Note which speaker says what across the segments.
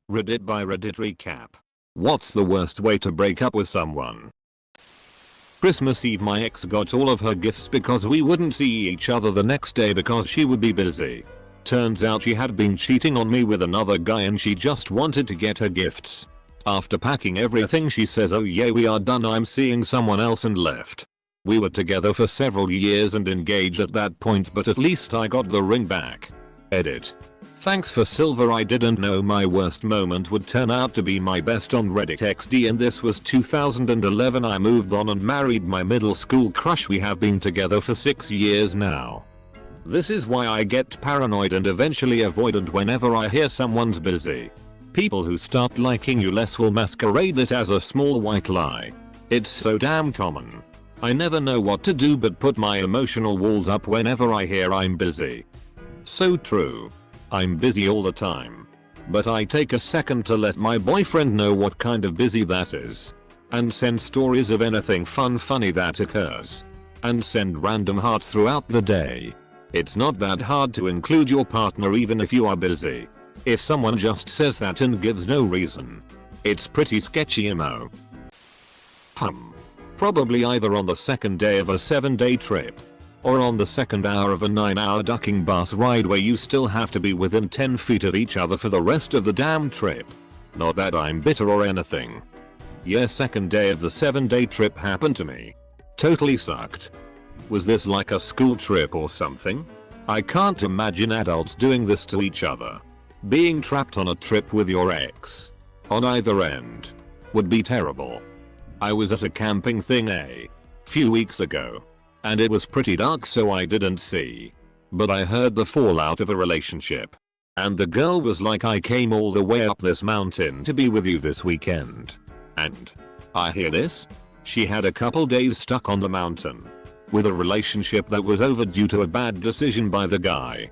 Speaker 1: Reddit by Reddit recap. What's the worst way to break up with someone? Christmas Eve, my ex got all of her gifts because we wouldn't see each other the next day because she would be busy. Turns out she had been cheating on me with another guy and she just wanted to get her gifts. After packing everything she says, "Oh yeah, we are done, I'm seeing someone else," and left. We were together for several years and engaged at that point, but at least I got the ring back. Edit. Thanks for silver. I didn't know my worst moment would turn out to be my best on Reddit XD, and this was 2011. I moved on and married my middle school crush. We have been together for 6 years now. This is why I get paranoid and eventually avoidant whenever I hear someone's busy. People who start liking you less will masquerade it as a small white lie. It's so damn common. I never know what to do but put my emotional walls up whenever I hear I'm busy. So true. I'm busy all the time. But I take a second to let my boyfriend know what kind of busy that is. And send stories of anything funny that occurs. And send random hearts throughout the day. It's not that hard to include your partner even if you are busy. If someone just says that and gives no reason, it's pretty sketchy emo. Probably either on the second day of a 7-day trip. Or on the second hour of a 9-hour ducking bus ride where you still have to be within 10 feet of each other for the rest of the damn trip. Not that I'm bitter or anything. Yeah, second day of the 7-day trip happened to me. Totally sucked. Was this like a school trip or something? I can't imagine adults doing this to each other. Being trapped on a trip with your ex, on either end, would be terrible. I was at a camping thing a few weeks ago. And it was pretty dark, so I didn't see. But I heard the fallout of a relationship. And the girl was like, "I came all the way up this mountain to be with you this weekend." And I hear this? She had a couple days stuck on the mountain. With a relationship that was over due to a bad decision by the guy.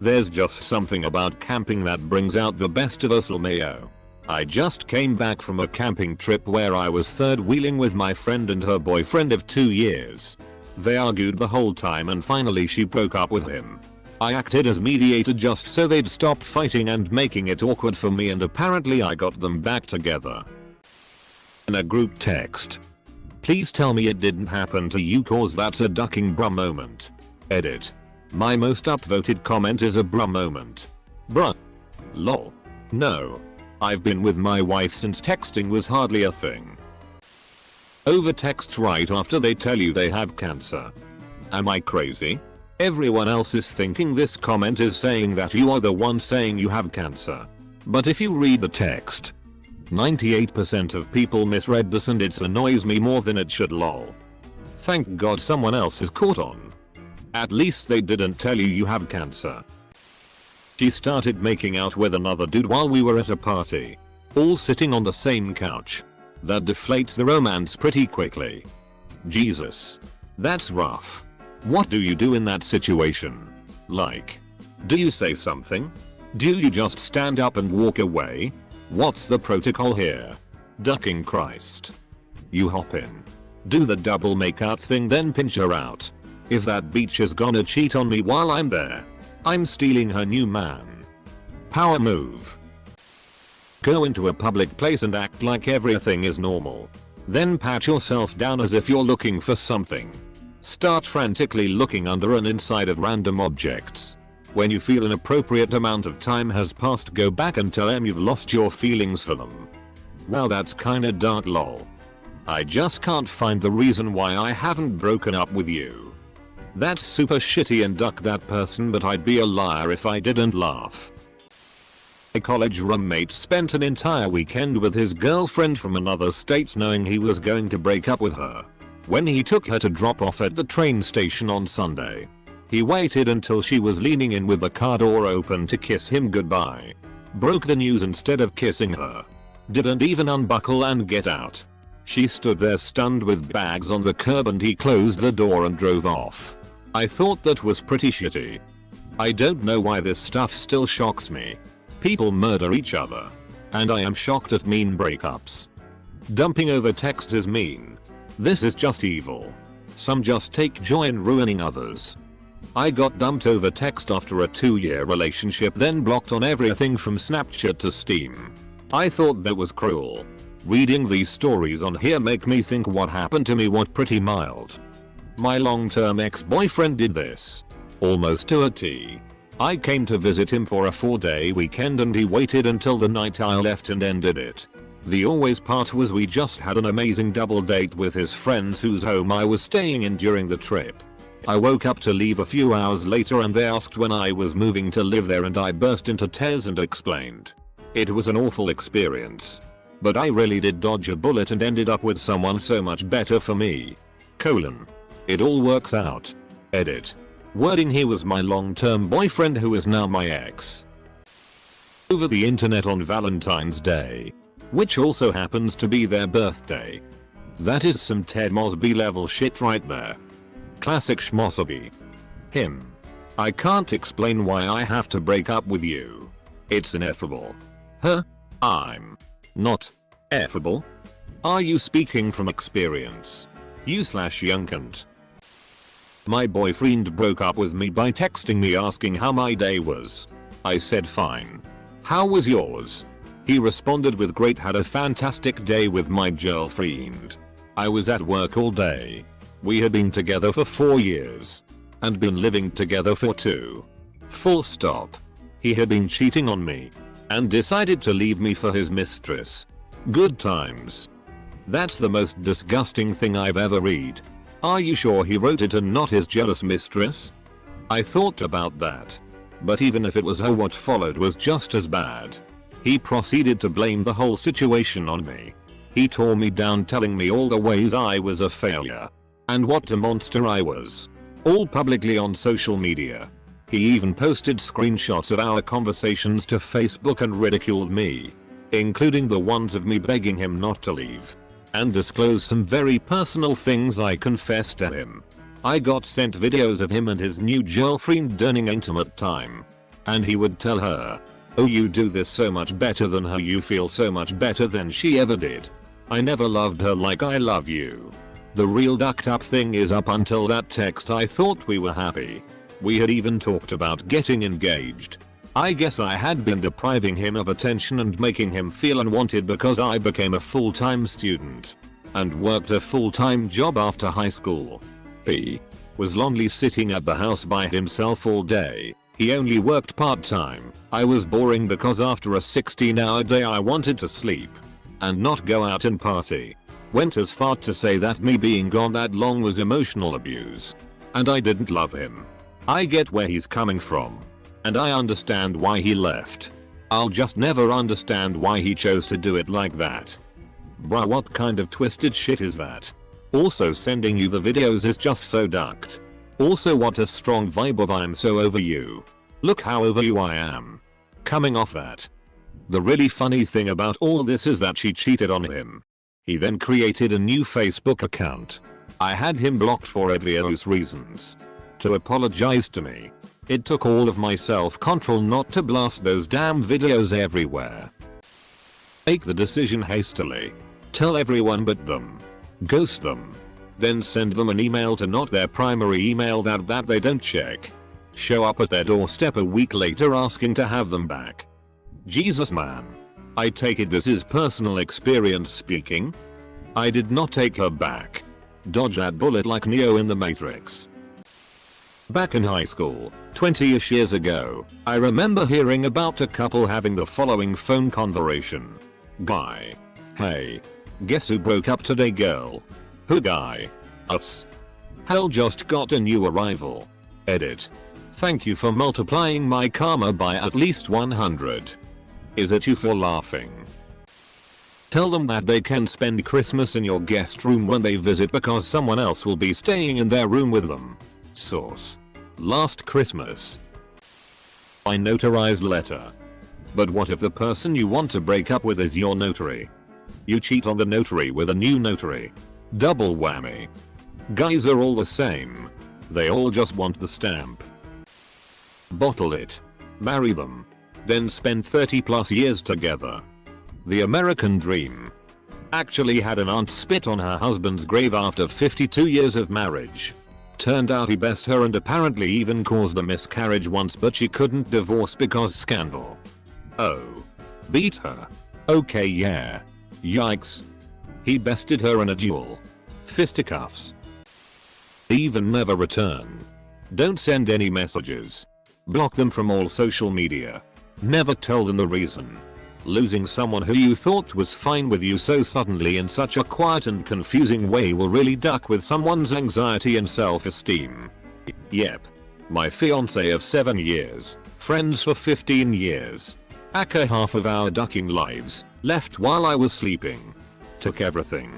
Speaker 1: There's just something about camping that brings out the best of us, LMAO. I just came back from a camping trip where I was third wheeling with my friend and her boyfriend of 2 years. They argued the whole time and finally she broke up with him. I acted as mediator just so they'd stop fighting and making it awkward for me, and apparently I got them back together. In a group text. Please tell me it didn't happen to you, cause that's a ducking bruh moment. Edit. My most upvoted comment is a bruh moment. Bruh. Lol. No. I've been with my wife since texting was hardly a thing. Over text right after they tell you they have cancer. Am I crazy? Everyone else is thinking this comment is saying that you are the one saying you have cancer. But if you read the text, 98% of people misread this and it annoys me more than it should, lol. Thank God someone else is caught on. At least they didn't tell you have cancer. She started making out with another dude while we were at a party. All sitting on the same couch. That deflates the romance pretty quickly. Jesus. That's rough. What do you do in that situation? Like, do you say something? Do you just stand up and walk away? What's the protocol here? Ducking Christ. You hop in. Do the double makeout thing, then pinch her out. If that bitch is gonna cheat on me while I'm there, I'm stealing her new man. Power move. Go into a public place and act like everything is normal. Then pat yourself down as if you're looking for something. Start frantically looking under and inside of random objects. When you feel an appropriate amount of time has passed, go back and tell them you've lost your feelings for them. Wow, that's kinda dark, lol. I just can't find the reason why I haven't broken up with you. That's super shitty and duck that person, but I'd be a liar if I didn't laugh. My college roommate spent an entire weekend with his girlfriend from another state knowing he was going to break up with her. When he took her to drop off at the train station on Sunday, he waited until she was leaning in with the car door open to kiss him goodbye. Broke the news instead of kissing her. Didn't even unbuckle and get out. She stood there stunned with bags on the curb and he closed the door and drove off. I thought that was pretty shitty. I don't know why this stuff still shocks me. People murder each other. And I am shocked at mean breakups. Dumping over text is mean. This is just evil. Some just take joy in ruining others. I got dumped over text after a 2-year relationship, then blocked on everything from Snapchat to Steam. I thought that was cruel. Reading these stories on here make me think what happened to me was pretty mild. My long-term ex-boyfriend did this. Almost to a T. I came to visit him for a 4-day weekend and he waited until the night I left and ended it. The always part was we just had an amazing double date with his friends whose home I was staying in during the trip. I woke up to leave a few hours later and they asked when I was moving to live there and I burst into tears and explained. It was an awful experience. But I really did dodge a bullet and ended up with someone so much better for me. It all works out. Edit. Wording, he was my long-term boyfriend who is now my ex. Over the internet on Valentine's Day. Which also happens to be their birthday. That is some Ted Mosby level shit right there. Classic schmosby. Him. I can't explain why I have to break up with you. It's ineffable. Her. I'm not effable. Are you speaking from experience? You/young cunt. My boyfriend broke up with me by texting me asking how my day was. I said fine. How was yours? He responded with great, had a fantastic day with my girlfriend. I was at work all day. We had been together for 4 years. And been living together for 2. Full stop. He had been cheating on me. And decided to leave me for his mistress. Good times. That's the most disgusting thing I've ever read. Are you sure he wrote it and not his jealous mistress? I thought about that. But even if it was her, what followed was just as bad. He proceeded to blame the whole situation on me. He tore me down, telling me all the ways I was a failure. And what a monster I was. All publicly on social media. He even posted screenshots of our conversations to Facebook and ridiculed me. Including the ones of me begging him not to leave. And disclosed some very personal things I confessed to him. I got sent videos of him and his new girlfriend during intimate time. And he would tell her, "Oh, you do this so much better than her, you feel so much better than she ever did. I never loved her like I love you." The real ducked up thing is, up until that text I thought we were happy. We had even talked about getting engaged. I guess I had been depriving him of attention and making him feel unwanted because I became a full-time student. And worked a full-time job after high school. He was lonely sitting at the house by himself all day. He only worked part-time. I was boring because after a 16-hour day I wanted to sleep. And not go out and party. Went as far to say that me being gone that long was emotional abuse. And I didn't love him. I get where he's coming from. And I understand why he left. I'll just never understand why he chose to do it like that. Bruh, what kind of twisted shit is that? Also, sending you the videos is just so ducked. Also, what a strong vibe of "I'm so over you. Look how over you I am." Coming off that. The really funny thing about all this is that she cheated on him. He then created a new Facebook account. I had him blocked for obvious reasons. To apologize to me. It took all of my self-control not to blast those damn videos everywhere. Make the decision hastily. Tell everyone but them. Ghost them. Then send them an email to not their primary email that they don't check. Show up at their doorstep a week later asking to have them back. Jesus, man. I take it this is personal experience speaking? I did not take her back. Dodge that bullet like Neo in the Matrix. Back in high school, 20-ish years ago, I remember hearing about a couple having the following phone conversation. Guy. Hey. Guess who broke up today, girl? Who? Guy. Us. Hell, just got a new arrival. Edit. Thank you for multiplying my karma by at least 100. Is it you for laughing? Tell them that they can spend Christmas in your guest room when they visit because someone else will be staying in their room with them. Source. Last Christmas. By notarized letter. But what if the person you want to break up with is your notary? You cheat on the notary with a new notary. Double whammy. Guys are all the same. They all just want the stamp. Bottle it. Marry them. Then spend 30+ years together. The American dream. Actually had an aunt spit on her husband's grave after 52 years of marriage. Turned out he best her and apparently even caused a miscarriage once, but she couldn't divorce because scandal. Oh. Beat her. Okay, yeah. Yikes. He bested her in a duel. Fisticuffs. Even never return. Don't send any messages. Block them from all social media. Never tell them the reason. Losing someone who you thought was fine with you so suddenly in such a quiet and confusing way will really duck with someone's anxiety and self-esteem. Yep. My fiance of 7 years, friends for 15 years. Aka half of our ducking lives, left while I was sleeping. Took everything.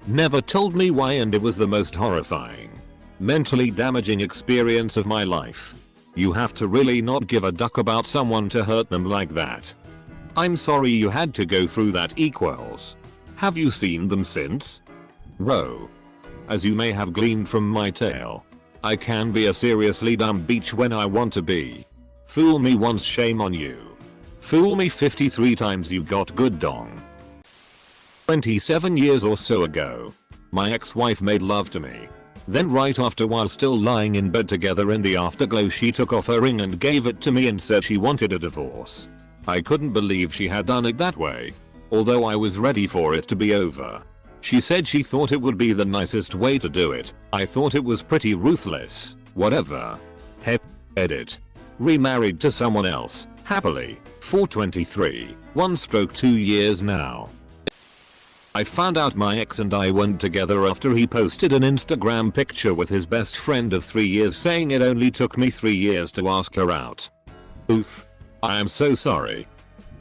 Speaker 1: Never told me why, and it was the most horrifying, mentally damaging experience of my life. You have to really not give a duck about someone to hurt them like that. I'm sorry you had to go through that. Equals. Have you seen them since? Row. As you may have gleaned from my tale, I can be a seriously dumb bitch when I want to be. Fool me once, shame on you. Fool me 53 times, you got good dong. 27 years or so ago, my ex-wife made love to me. Then right after, while still lying in bed together in the afterglow, she took off her ring and gave it to me and said she wanted a divorce. I couldn't believe she had done it that way, although I was ready for it to be over. She said she thought it would be the nicest way to do it. I thought it was pretty ruthless. Whatever. Edit. Remarried to someone else, happily, 423, 2 years now. I found out my ex and I weren't together after he posted an Instagram picture with his best friend of 3 years saying it only took me 3 years to ask her out. Oof. I am so sorry.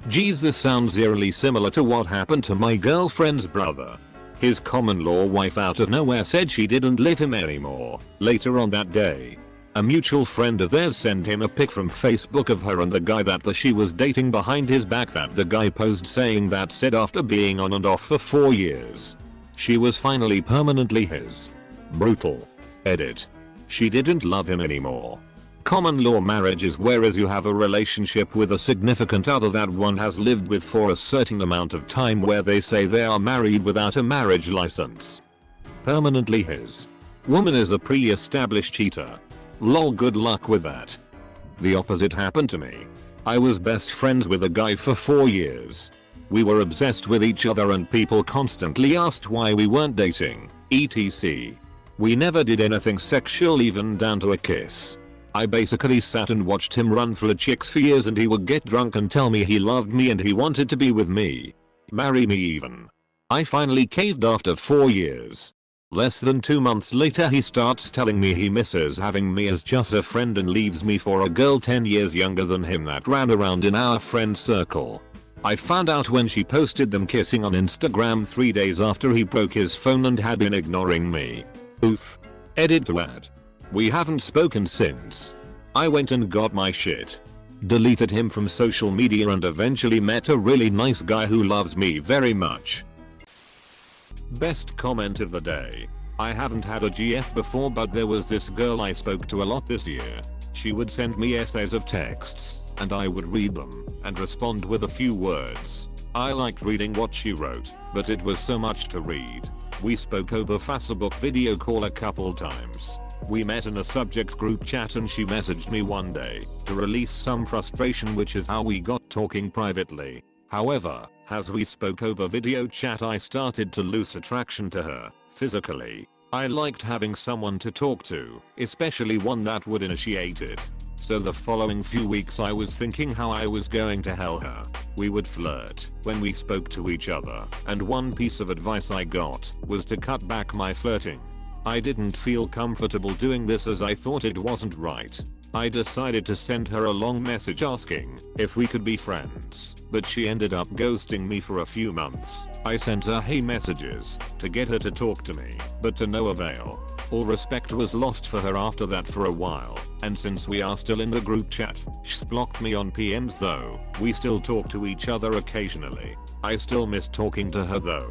Speaker 1: Geez, this sounds eerily similar to what happened to my girlfriend's brother. His common law wife out of nowhere said she didn't love him anymore. Later on that day, a mutual friend of theirs sent him a pic from Facebook of her and the guy that she was dating behind his back that the guy posed, saying that said after being on and off for 4 years, she was finally permanently his. Brutal. Edit. She didn't love him anymore. Common law marriage is whereas you have a relationship with a significant other that one has lived with for a certain amount of time where they say they are married without a marriage license. Permanently his. Woman is a pre-established cheater. Lol, good luck with that. The opposite happened to me. I was best friends with a guy for 4 years. We were obsessed with each other and people constantly asked why we weren't dating, etc. We never did anything sexual, even down to a kiss. I basically sat and watched him run through chicks for years, and he would get drunk and tell me he loved me and he wanted to be with me. Marry me even. I finally caved after 4 years. Less than 2 months later he starts telling me he misses having me as just a friend and leaves me for a girl 10 years younger than him that ran around in our friend circle. I found out when she posted them kissing on Instagram 3 days after he broke his phone and had been ignoring me. Oof. Edit to add. We haven't spoken since. I went and got my shit. Deleted him from social media and eventually met a really nice guy who loves me very much. Best comment of the day. I haven't had a GF before, but there was this girl I spoke to a lot this year. She would send me essays of texts, and I would read them and respond with a few words. I liked reading what she wrote, but it was so much to read. We spoke over Facebook video call a couple times. We met in a subject group chat and she messaged me one day to release some frustration, which is how we got talking privately. However, as we spoke over video chat, I started to lose attraction to her physically. I liked having someone to talk to, especially one that would initiate it. So the following few weeks I was thinking how I was going to tell her. We would flirt when we spoke to each other, and one piece of advice I got was to cut back my flirting. I didn't feel comfortable doing this as I thought it wasn't right. I decided to send her a long message asking if we could be friends, but she ended up ghosting me for a few months. I sent her hey messages to get her to talk to me, but to no avail. All respect was lost for her after that for a while, and since we are still in the group chat, she's blocked me on PMs though. We still talk to each other occasionally. I still miss talking to her though.